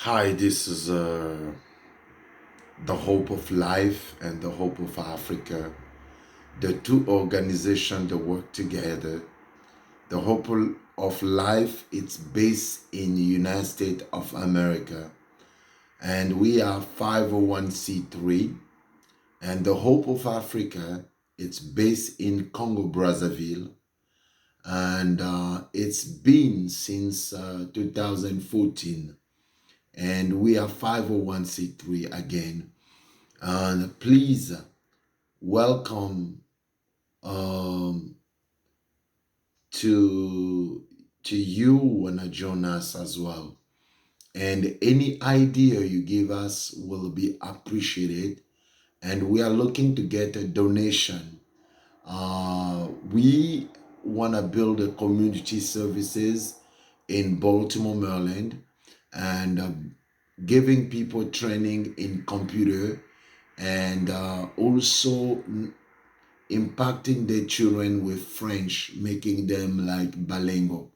Hi, this is the Hope of Life and the Hope of Africa. The two organizations that work together. The Hope of Life, it's based in the United States of America. And we are 501c3. And the Hope of Africa, it's based in Congo, Brazzaville. And it's been since 2014. And we are 501c3 again. And please welcome um, to you wanna join us as well. And any idea you give us will be appreciated. And we are looking to get a donation. We want to build a community services in Baltimore, Maryland, and giving people training in computer and also impacting their children with French, making them like bilingual.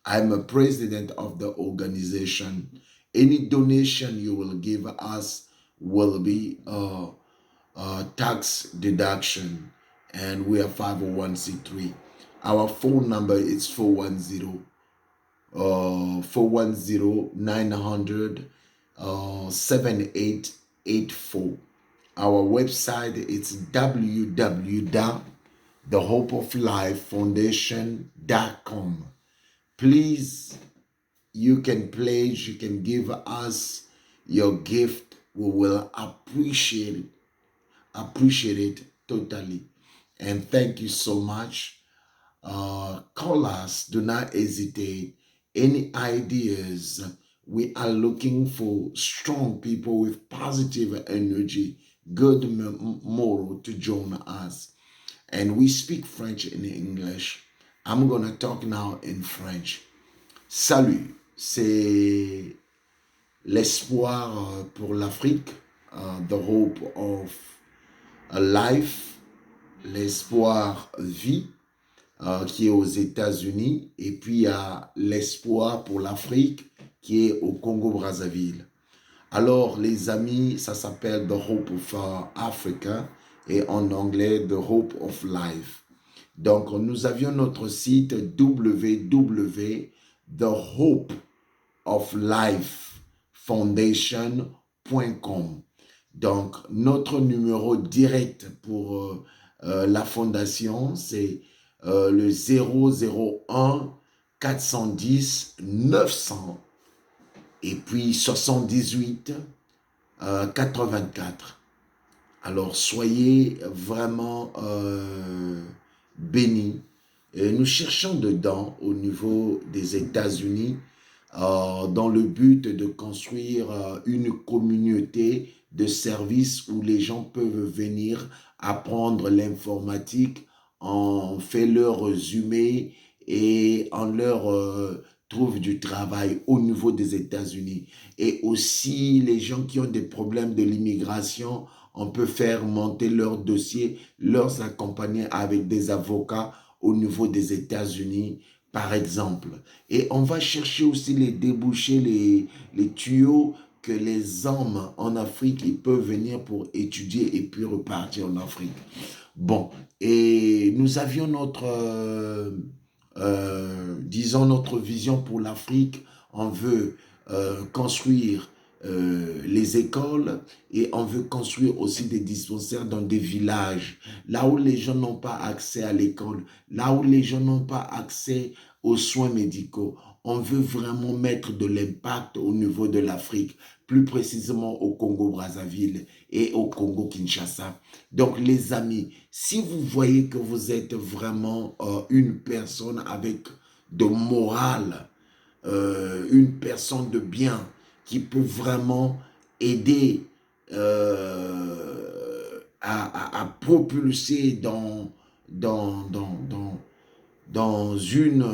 I'm a president of the organization. Any donation you will give us will be tax deduction, and we are 501c3. Our phone number is 410 900 7884. Our website is www.thehopeoflifefoundation.com. Please, you can pledge, you can give us your gift. We will appreciate it totally. And thank you so much. Call us, do not hesitate. Any ideas? We are looking for strong people with positive energy, good moral to join us. And we speak French and English. I'm going to talk now in French. Salut, c'est l'espoir pour l'Afrique, the hope of a life, l'espoir vie, qui est aux États-Unis, et puis il y a l'espoir pour l'Afrique qui est au Congo-Brazzaville. Alors les amis, ça s'appelle The Hope of Africa et en anglais The Hope of Life. Donc nous avions notre site www.thehopeoflifefoundation.com. Donc notre numéro direct pour la fondation, c'est le 001 410 900 et puis 78 84. Alors soyez vraiment bénis. Et nous cherchons dedans au niveau des États-Unis dans le but de construire une communauté de services où les gens peuvent venir apprendre l'informatique, on fait leur résumé et on leur trouve du travail au niveau des États-Unis. Et aussi les gens qui ont des problèmes de l'immigration, on peut faire monter leur dossier, leur accompagner avec des avocats au niveau des États-Unis, par exemple. Et on va chercher aussi les débouchés, les tuyaux que les hommes en Afrique ils peuvent venir pour étudier et puis repartir en Afrique. Bon, et nous avions disons, notre vision pour l'Afrique. On veut construire les écoles et on veut construire aussi des dispensaires dans des villages, là où les gens n'ont pas accès à l'école, là où les gens n'ont pas accès aux soins médicaux. On veut vraiment mettre de l'impact au niveau de l'Afrique, plus précisément au Congo-Brazzaville et au Congo-Kinshasa. Donc les amis, si vous voyez que vous êtes vraiment une personne avec de morale, une personne de bien, qui peut vraiment aider à propulser dans une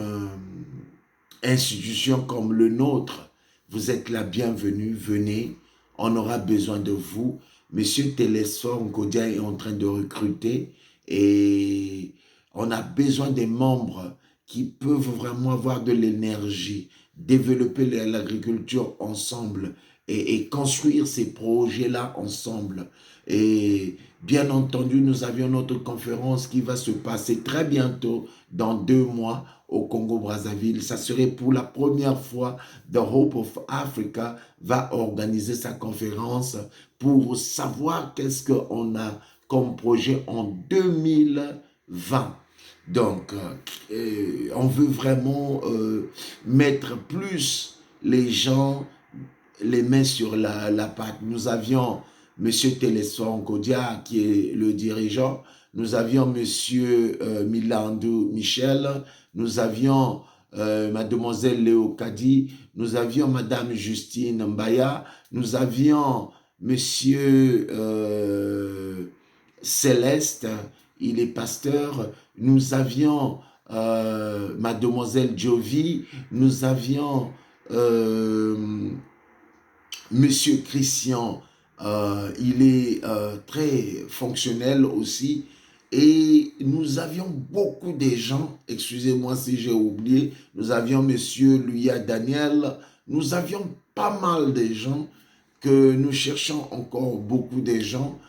institution comme le nôtre, vous êtes la bienvenue, venez, on aura besoin de vous. Monsieur Télésphore Nkodia est en train de recruter et on a besoin des membres qui peuvent vraiment avoir de l'énergie, développer l'agriculture ensemble et construire ces projets-là ensemble. Et bien entendu, nous avions notre conférence qui va se passer très bientôt, dans 2 mois, au Congo-Brazzaville. Ça serait pour la première fois, The Hope of Africa va organiser sa conférence pour savoir qu'est-ce qu'on a comme projet en 2020. Donc, on veut vraiment mettre plus les gens les mains sur la pâte. Nous avions M. Télésphore Nkodia, qui est le dirigeant. Nous avions M. Milandou Michel. Nous avions Mademoiselle Léo Kadi. Nous avions Madame Justine Mbaya. Nous avions M. Céleste, il est pasteur. Nous avions Mademoiselle Jovi. Nous avions Monsieur Christian, il est très fonctionnel aussi. Et nous avions beaucoup de gens, excusez-moi si j'ai oublié, nous avions Monsieur Louis Daniel, nous avions pas mal de gens que nous cherchons encore beaucoup de gens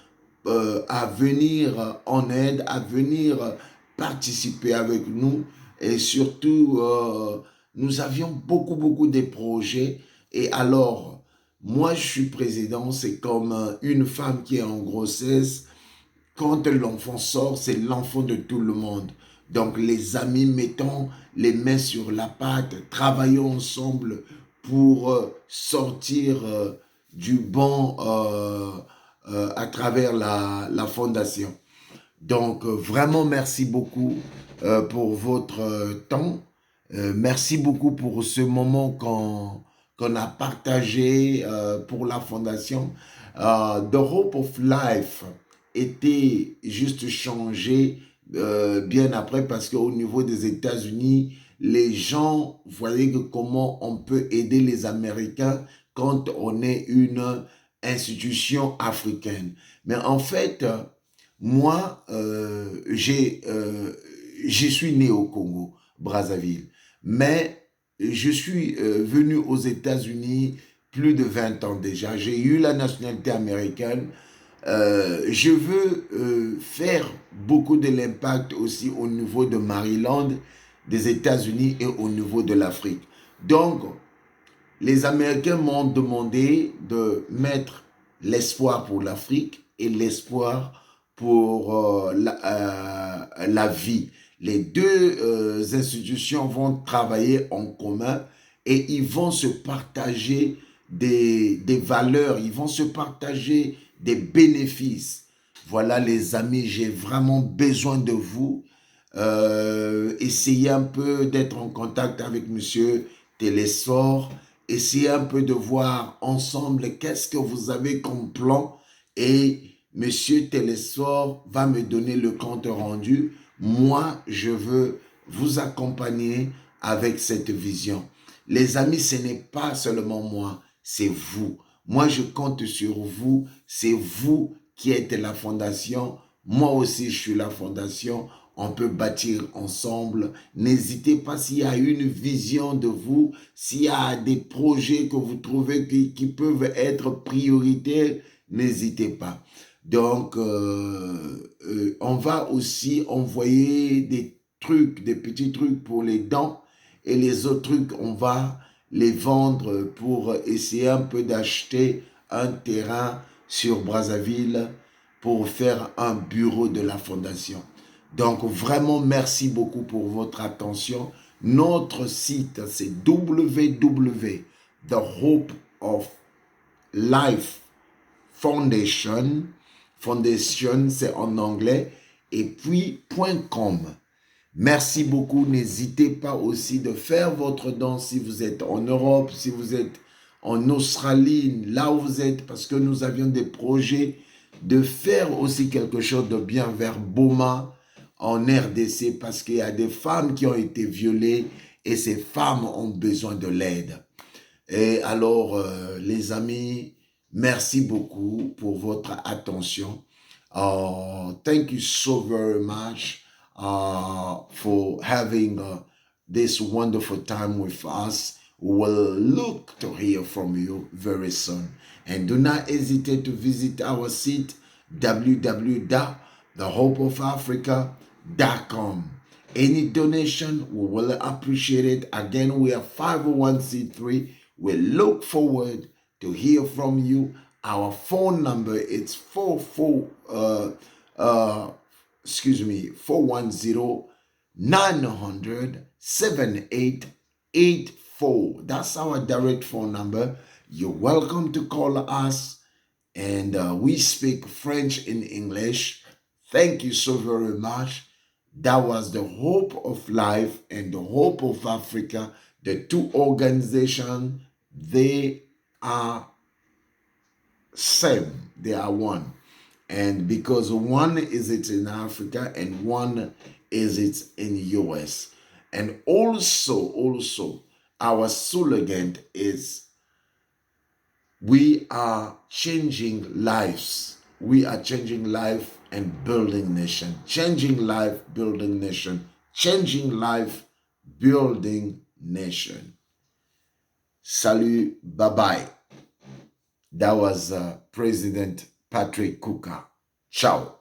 à venir en aide, à venir participer avec nous. Et surtout, nous avions beaucoup de projets. Et alors, moi, je suis président, c'est comme une femme qui est en grossesse. Quand l'enfant sort, c'est l'enfant de tout le monde. Donc, les amis, mettons les mains sur la pâte, travaillons ensemble pour sortir du bon à travers la fondation. Donc, vraiment, merci beaucoup pour votre temps. Merci beaucoup pour ce moment qu'on a partagé pour la fondation. The Hope of Life était juste changé bien après parce qu'au niveau des États-Unis, les gens voyaient que comment on peut aider les Américains quand on est une institution africaine. Mais en fait, moi, je suis né au Congo, Brazzaville, mais je suis venu aux États-Unis plus de 20 ans déjà. J'ai eu la nationalité américaine. Je veux faire beaucoup de l'impact aussi au niveau de Maryland, des États-Unis et au niveau de l'Afrique. Donc, les Américains m'ont demandé de mettre l'espoir pour l'Afrique et l'espoir pour la vie. Les deux institutions vont travailler en commun et ils vont se partager des valeurs, ils vont se partager des bénéfices. Voilà les amis, j'ai vraiment besoin de vous. Essayez un peu d'être en contact avec Monsieur Télésphore. Essayez un peu de voir ensemble qu'est-ce que vous avez comme plan et Monsieur Télésphore va me donner le compte rendu. Moi, je veux vous accompagner avec cette vision. Les amis, ce n'est pas seulement moi, c'est vous. Moi, je compte sur vous. C'est vous qui êtes la fondation. Moi aussi, je suis la fondation. On peut bâtir ensemble. N'hésitez pas s'il y a une vision de vous, s'il y a des projets que vous trouvez qui peuvent être prioritaires, n'hésitez pas. Donc, on va aussi envoyer des trucs, des petits trucs pour les dents et les autres trucs, on va les vendre pour essayer un peu d'acheter un terrain sur Brazzaville pour faire un bureau de la fondation. Donc, vraiment, merci beaucoup pour votre attention. Notre site, c'est www. The Hope of Life Foundation. Foundation, c'est en anglais. Et puis, .com. Merci beaucoup. N'hésitez pas aussi de faire votre don si vous êtes en Europe, si vous êtes en Australie, là où vous êtes, parce que nous avions des projets de faire aussi quelque chose de bien vers Boma, en RDC, parce qu'il y a des femmes qui ont été violées et ces femmes ont besoin de l'aide. Et alors, les amis, merci beaucoup pour votre attention. Thank you so very much for having this wonderful time with us. We will look to hear from you very soon. And do not hesitate to visit our site www.thehopeofafrica.com. Any donation, we will appreciate it. Again, we are 501c3. We look forward to hear from you. Our phone number is 410-900-7884. That's our direct phone number. You're welcome to call us, and we speak French and English. Thank you so very much. That was the Hope of Life and the Hope of Africa. The two organizations, they are same. They are one. And because one is it in Africa and one is it in US. And also our slogan is we are changing lives. We are changing life and building nation. Changing life, building nation. Changing life, building nation. Salut, bye-bye. That was President Patrick Kuka. Ciao.